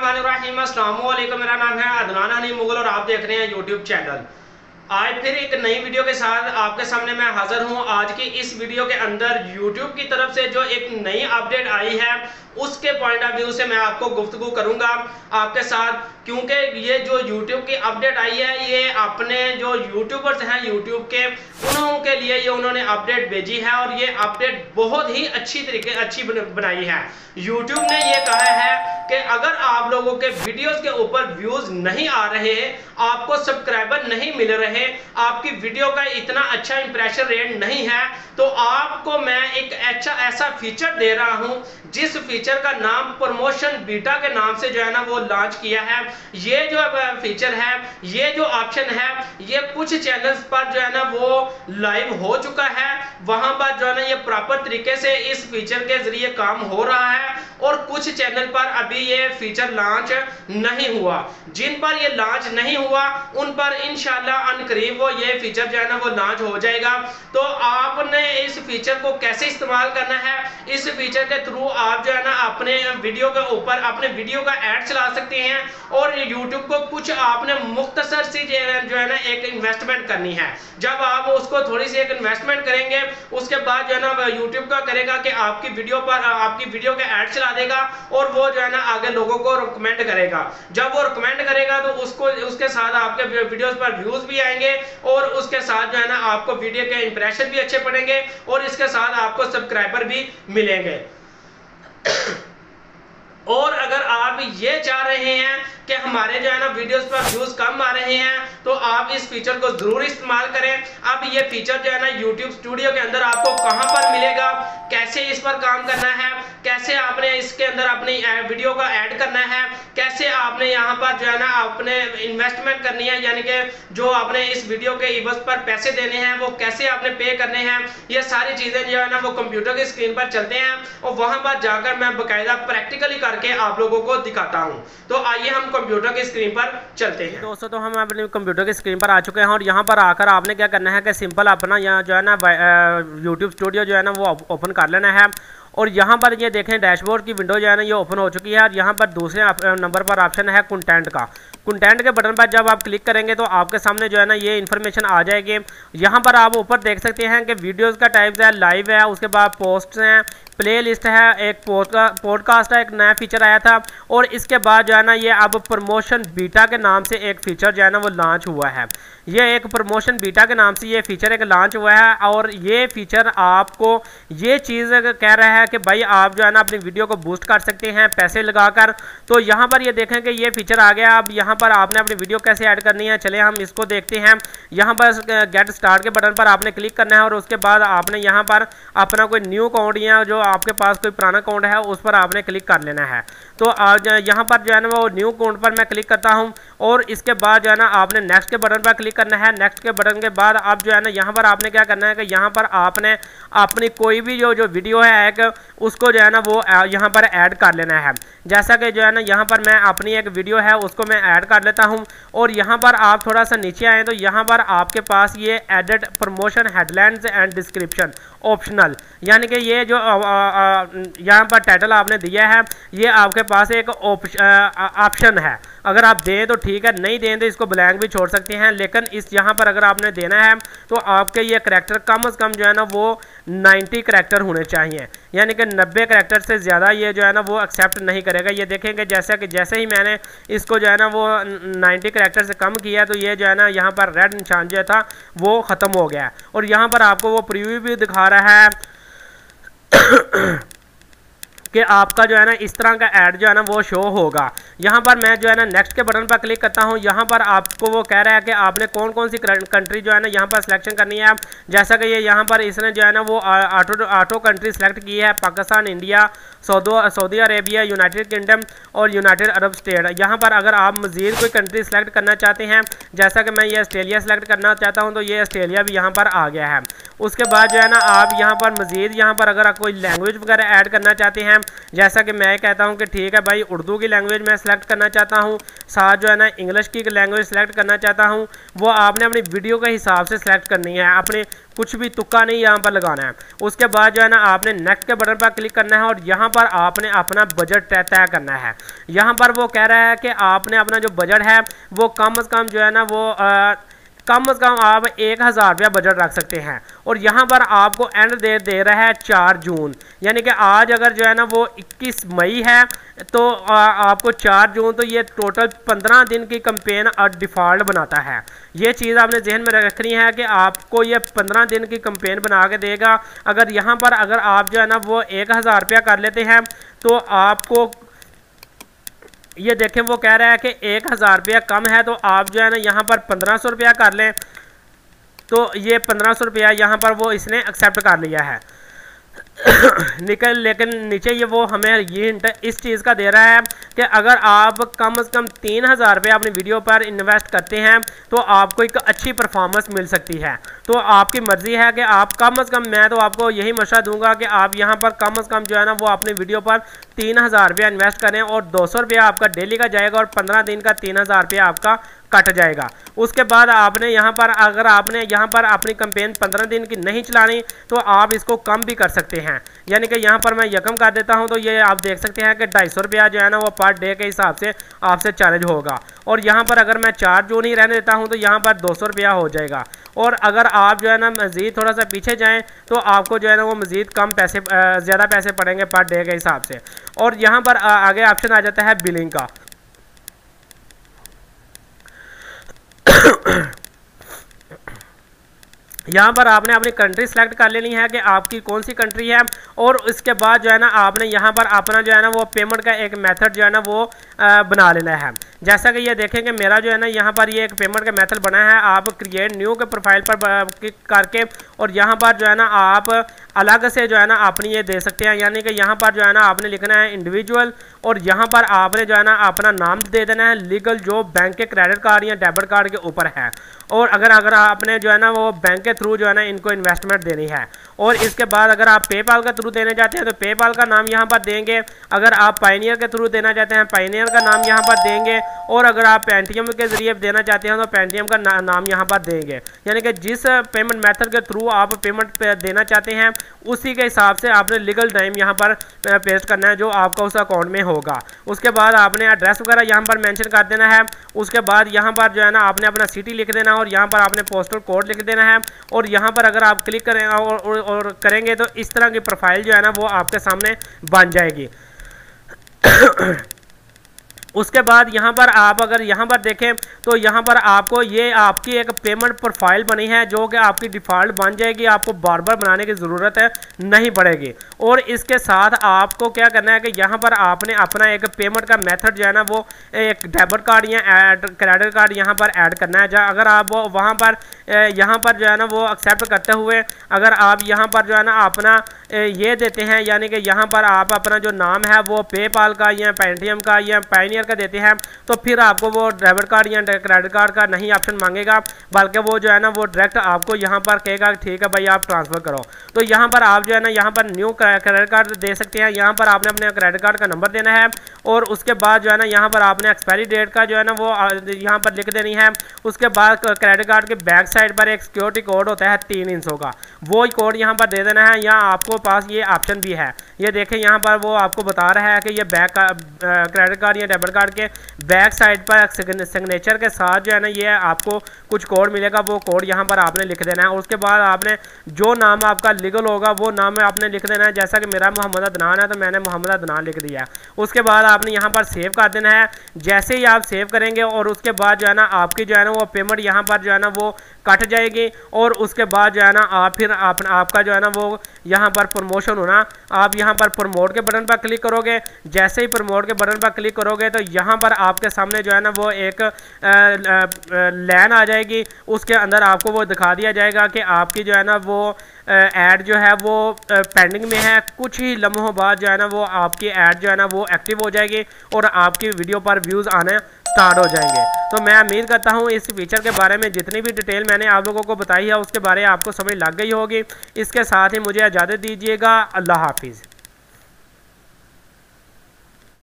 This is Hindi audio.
बिस्मिल्लाहिर्रहमानिर्रहीम। अस्सलाम वालेकुम। मेरा नाम है अदनान हनी मुगल और आप देख रहे हैं यूट्यूब चैनल। आज फिर एक नई वीडियो के साथ आपके सामने मैं हाजिर हूं। आज की इस वीडियो के अंदर यूट्यूब की तरफ से जो एक नई अपडेट आई है उसके पॉइंट ऑफ व्यू से मैं आपको गुफ्तगू करूंगा आपके साथ, क्योंकि ये जो यूट्यूब की अपडेट आई है ये अपने जो यूट्यूबर्स हैं यूट्यूब के उनके लिए ये उन्होंने अपडेट भेजी है और ये अपडेट बहुत ही अच्छी बनाई है। यूट्यूब ने ये कहा है कि अगर आप लोगों के वीडियोस के ऊपर व्यूज नहीं आ रहे, आपको सब्सक्राइबर नहीं मिल रहे, आपकी वीडियो का इतना अच्छा इंप्रेशन रेट नहीं है, तो आपको मैं एक ऐसा फीचर दे रहा हूं जिस फीचर का नाम प्रमोशन बीटा के नाम से जो है ना वो लॉन्च किया है। ये जो फीचर है, ये जो ऑप्शन है, ये कुछ चैनल्स पर जो है ना वो लाइव हो चुका है। वहां पर जो है ना ये प्रॉपर तरीके से इस फीचर के जरिए काम हो रहा है और कुछ चैनल पर अभी ये फीचर लॉन्च नहीं हुआ। जिन पर ये लॉन्च नहीं हुआ उन पर इंशाल्लाह अनकरीब वो ये फीचर जो है ना वो लॉन्च हो जाएगा। तो आपने इस फीचर को कैसे इस्तेमाल करना है, इस फीचर के थ्रू आप जो है ना अपने वीडियो के ऊपर अपने वीडियो का ऐड चला सकते हैं और यूट्यूब को कुछ आपने मुख्तसर सी जो है ना एक इन्वेस्टमेंट करनी है। जब आप उसको थोड़ी सी एक इन्वेस्टमेंट करेंगे उसके बाद जो है ना यूट्यूब का करेगा कि आपकी वीडियो पर आपकी वीडियो का ऐड चला देगा और वो जो है ना आगे लोगों को रिकमेंड करेगा। जब वो रिकमेंड करेगा तो उसके साथ आपके वीडियोस पर व्यूज भी आएंगे और उसके साथ जो है ना आपको वीडियो के इंप्रेशन भी अच्छे पड़ेंगे और इसके साथ आपको सब्सक्राइबर भी मिलेंगे। और अगर आप ये चाह रहे हैं कि हमारे जो है ना वीडियोस पर व्यूज कम आ रहे हैं तो आप इस फीचर को जरूर इस्तेमाल करें। अब ये फीचर जो है ना YouTube स्टूडियो के अंदर आपको कहां पर मिलेगा, कैसे इस पर काम करना है, कैसे आपने इसके अंदर अपनी वीडियो का ऐड करना है, कैसे आपने यहाँ पर जो है ना आपने इन्वेस्टमेंट करनी है, यानी कि जो आपने इस वीडियो के इवज पर पैसे देने हैं वो कैसे आपने पे करने हैं, ये सारी चीजें जो है ना वो कंप्यूटर की स्क्रीन पर चलते हैं और वहां पर जाकर मैं बकायदा प्रैक्टिकली करके आप लोगों को दिखाता हूं। तो आइए हम कंप्यूटर की स्क्रीन पर चलते हैं। दोस्तों तो हम अपने कंप्यूटर की स्क्रीन पर आ चुके हैं और यहाँ पर आकर आपने क्या करना है कि सिंपल अपना यहाँ जो है ना यूट्यूब स्टूडियो जो है ना वो ओपन कर लेना है और यहाँ पर ये देखें डैशबोर्ड की विंडो जो है ना ये ओपन हो चुकी है और यहाँ पर दूसरे नंबर पर ऑप्शन है कंटेंट का। कंटेंट के बटन पर जब आप क्लिक करेंगे तो आपके सामने जो है ना ये इन्फॉर्मेशन आ जाएगी। यहाँ पर आप ऊपर देख सकते हैं कि वीडियोस का टाइप्स है, लाइव है, उसके बाद पोस्ट्स हैं, प्ले लिस्ट है, एक पॉडकास्ट है, एक नया फीचर आया था और इसके बाद जो है ना ये अब प्रमोशन बीटा के नाम से एक फीचर जो है ना वो लॉन्च हुआ है। ये एक प्रमोशन बीटा के नाम से ये फीचर एक लॉन्च हुआ है और ये फीचर आपको ये चीज़ कह रहा है कि भाई आप जो है ना अपनी वीडियो को बूस्ट कर सकते हैं पैसे लगाकर। तो यहाँ पर ये देखें कि ये फीचर आ गया। अब यहाँ पर आपने अपनी वीडियो कैसे ऐड करनी है, चले हम इसको देखते हैं। यहाँ पर गेट स्टार्ट के बटन पर आपने क्लिक करना है और उसके बाद आपने यहाँ पर अपना कोई न्यू अकाउंट या जो आपके पास कोई पुराना अकाउंट है उस पर आपने क्लिक कर लेना है। तो यहाँ पर जो है ना वो न्यू अकाउंट पर मैं क्लिक करता हूँ और इसके बाद जो है ना आपने नेक्स्ट के बटन पर क्लिक करना है। नेक्स्ट के बटन के बाद अब जो है ना यहाँ पर आपने क्या करना है कि यहाँ पर आपने अपनी कोई भी जो वीडियो है एक उसको जो है ना वो यहाँ पर ऐड कर लेना है। जैसा कि जो है ना यहाँ पर मैं अपनी एक वीडियो है उसको मैं ऐड कर लेता हूँ और यहाँ पर आप थोड़ा सा नीचे आए तो यहाँ पर आपके पास ये edit promotion headlines and description optional, यानी कि ये जो यहाँ पर टाइटल आपने दिया है ये आपके पास एक ऑप्शन है। अगर आप दें तो ठीक है, नहीं दें तो इसको ब्लैंक भी छोड़ सकते हैं, लेकिन इस यहाँ पर अगर आपने देना है तो आपके ये करैक्टर कम से कम जो है ना वो 90 करैक्टर होने चाहिए, यानी कि 90 करैक्टर से ज़्यादा ये जो है ना वो एक्सेप्ट नहीं करेगा। ये देखेंगे जैसे ही मैंने इसको जो है ना वो 90 करैक्टर से कम किया तो ये जो है ना यहाँ पर रेड निशान जो था वो ख़त्म हो गया और यहाँ पर आपको वो प्रीव्यू भी दिखा रहा है कि आपका जो है ना इस तरह का ऐड जो है ना वो शो होगा। यहाँ पर मैं जो है ना नेक्स्ट के बटन पर क्लिक करता हूँ। यहाँ पर आपको वो कह रहा है कि आपने कौन कौन सी कंट्री जो है ना यहाँ पर सिलेक्शन करनी है। जैसा कि ये यहाँ पर इसने जो है ना वो ऑटो कंट्री सेलेक्ट की है, Pakistan, India, Saudi Arabia, United kingdom और यूनाइटेड अरब स्टेट। यहाँ पर अगर आप मज़ीद कोई कंट्री सेलेक्ट करना चाहते हैं, जैसा कि मैं ये ऑस्ट्रेलिया सेलेक्ट करना चाहता हूँ तो ये ऑस्ट्रेलिया भी यहाँ पर आ गया है। उसके बाद जो है ना आप यहाँ पर मज़ीद यहाँ पर अगर आप कोई लैंग्वेज वगैरह ऐड करना चाहते हैं, जैसा कि मैं कहता हूँ कि ठीक है भाई उर्दू की लैंग्वेज मैं सेलेक्ट करना चाहता हूँ, साथ जो है ना इंग्लिश की लैंग्वेज सेलेक्ट करना चाहता हूँ, वो आपने अपनी वीडियो के हिसाब से सेलेक्ट करनी है, अपने कुछ भी तुक्का नहीं यहाँ पर लगाना है। उसके बाद जो है ना आपने नेक्स्ट के बटन पर क्लिक करना है और यहाँ पर आपने अपना बजट तय करना है। यहाँ पर वो कह रहा है कि आपने अपना जो बजट है वो कम से कम जो है ना वो कम से कम आप 1000 रुपया बजट रख सकते हैं। और यहाँ पर आपको एंड दे रहा है 4 जून, यानी कि आज अगर जो है ना वो 21 मई है तो आपको 4 जून, तो ये टोटल 15 दिन की कैंपेन डिफ़ॉल्ट बनाता है। ये चीज़ आपने जहन में रखनी है कि आपको ये 15 दिन की कैंपेन बना के देगा। अगर यहाँ पर अगर आप जो है ना वो 1000 रुपया कर लेते हैं तो आपको ये देखें वो कह रहा है कि 1000 रुपया कम है, तो आप जो है ना यहाँ पर 1500 रुपया कर लें, तो ये 1500 रुपया यहाँ पर वो इसने एक्सेप्ट कर लिया है। लेकिन नीचे ये वो हमें ये हिंट इस चीज़ का दे रहा है कि अगर आप कम से कम 3000 रुपये अपनी वीडियो पर इन्वेस्ट करते हैं तो आपको एक अच्छी परफॉर्मेंस मिल सकती है। तो आपकी मर्ज़ी है कि आप कम से कम, मैं तो आपको यही मशवरा दूंगा कि आप यहाँ पर कम से कम जो है ना वो अपनी वीडियो पर 3000 रुपया इन्वेस्ट करें और 200 रुपया आपका डेली का जाएगा और 15 दिन का 3000 रुपया आपका कट जाएगा। उसके बाद आपने यहाँ पर अगर आपने यहाँ पर अपनी कैंपेन 15 दिन की नहीं चलानी तो आप इसको कम भी कर सकते हैं, यानी कि यहाँ पर मैं यकम कर देता हूँ तो ये आप देख सकते हैं कि 250 रुपया जो है ना वो पर डे के हिसाब से आपसे चार्ज होगा। और यहाँ पर अगर मैं 4 जून ही रहने देता हूँ तो यहाँ पर 200 रुपया हो जाएगा। और अगर आप जो है ना मज़ीद थोड़ा सा पीछे जाएँ तो आपको जो है ना वो मज़ीद कम पैसे ज़्यादा पैसे पड़ेंगे पर डे के हिसाब से। और यहाँ पर आगे ऑप्शन आ जाता है बिलिंग का। यहाँ पर आपने अपनी कंट्री सेलेक्ट कर लेनी है कि आपकी कौन सी कंट्री है, और इसके बाद जो है ना आपने यहाँ पर अपना जो है ना वो पेमेंट का एक मेथड जो है ना वो बना लेना है। जैसा कि ये देखेंगे मेरा जो है ना यहाँ पर ये एक पेमेंट का मेथड बना है। आप क्रिएट न्यू के प्रोफाइल पर क्लिक करके और यहाँ पर जो है ना आप अलग से जो है ना अपनी ये दे सकते हैं, यानी कि यहाँ पर जो है ना आपने लिखना है इंडिविजुअल और यहाँ पर आपने जो है ना अपना नाम दे देना है लीगल जो बैंक के क्रेडिट कार्ड या डेबिट कार्ड के ऊपर है। और अगर आपने जो है ना वो बैंक के थ्रू जो है ना इनको इन्वेस्टमेंट देनी है। और इसके बाद अगर आप पेपाल के थ्रू देने चाहते हैं तो पेपाल का नाम यहाँ पर देंगे। अगर आप पायनियर के थ्रू देना चाहते हैं पायनियर का नाम यहाँ पर देंगे। और अगर आप पेटीएम के जरिए देना चाहते हैं तो पेटीएम का नाम यहाँ पर देंगे, यानी कि जिस पेमेंट मेथड के थ्रू आप पेमेंट देना चाहते हैं उसी के हिसाब से आपने लीगल टाइम यहाँ पर पेस्ट करना है जो आपका उस अकाउंट में होगा। उसके बाद आपने एड्रेस वगैरह यहाँ पर मेंशन कर देना है। उसके बाद यहाँ पर जो है ना आपने अपना सिटी लिख देना है और यहाँ पर आपने पोस्टल कोड लिख देना है। और यहाँ पर अगर आप क्लिक करें और करेंगे तो इस तरह की प्रोफाइल जो है ना वो आपके सामने बन जाएगी। उसके बाद यहाँ पर आप अगर यहाँ पर देखें तो यहाँ पर आपको ये आपकी एक पेमेंट प्रोफाइल बनी है जो कि आपकी डिफ़ॉल्ट बन जाएगी, आपको बार बार बनाने की ज़रूरत है नहीं पड़ेगी। और इसके साथ आपको क्या करना है कि यहाँ पर आपने अपना एक पेमेंट का मेथड जो है ना वो एक डेबिट कार्ड या क्रेडिट कार्ड यहाँ पर ऐड करना है। जहाँ अगर आप वहाँ पर यहाँ पर जो है ना वो एक्सेप्ट करते हुए अगर आप यहाँ पर जो है ना अपना ये देते हैं, यानी कि यहाँ पर आप अपना जो नाम है वो पेपाल का या पेटीएम का या पायनियर का देते हैं तो फिर आपको वो डेबिट कार्ड या क्रेडिट कार्ड का नहीं ऑप्शन मांगेगा, बल्कि वो जो है ना वो डायरेक्ट आपको यहाँ पर कहेगा ठीक है भाई आप ट्रांसफ़र करो। तो यहाँ पर आप जो है ना यहाँ पर न्यू क्रेडिट कार्ड दे सकते हैं। यहाँ पर आपने अपने क्रेडिट कार्ड का नंबर देना है और उसके बाद जो है ना यहाँ पर आपने एक्सपायरी डेट का जो है ना वो यहाँ पर लिख देनी है। उसके बाद क्रेडिट कार्ड के बैक साइड पर एक सिक्योरिटी कोड होता है 3 इंचों का, वो कोड यहाँ पर दे देना है। यहाँ आपको पास ये ऑप्शन भी है, ये देखें यहाँ पर वो आपको बता रहा है कि ये बैक क्रेडिट कार्ड या डेबिट कार्ड के बैक साइड पर सिग्नेचर के साथ जो है ना ये आपको कुछ कोड मिलेगा, वो कोड यहाँ पर आपने लिख देना है। उसके बाद आपने जो नाम आपका लीगल होगा वो नाम आपने लिख देना है। जैसा कि मेरा मोहम्मद अदनान है तो मैंने मोहम्मद अदनान लिख दिया। उसके बाद आपने यहाँ पर सेव कर देना है। जैसे ही आप सेव करेंगे और उसके बाद जो है ना आपकी जो है ना वो पेमेंट यहाँ पर जो है ना वो कट जाएगी। और उसके बाद जो है ना आप फिर आपका जो है ना वो यहाँ पर प्रमोशन होना, आप यहाँ पर प्रमोट के बटन पर क्लिक करोगे। जैसे ही प्रमोट के बटन पर क्लिक करोगे तो यहाँ पर आपके सामने जो है ना वो एक लाइन आ जाएगी, उसके अंदर आपको वो दिखा दिया जाएगा कि आपकी जो है ना वो ऐड जो है वो पेंडिंग में है। कुछ ही लम्हों बाद जो है ना वो आपकी ऐड जो है ना वो एक्टिव हो जाएगी और आपकी वीडियो पर व्यूज़ आने स्टार्ट हो जाएंगे। तो मैं उम्मीद करता हूँ इस फीचर के बारे में जितनी भी डिटेल मैंने आप लोगों को बताई है उसके बारे में आपको समझ लग गई होगी। इसके साथ ही मुझे इजाज़त दीजिएगा। अल्लाह हाफिज़।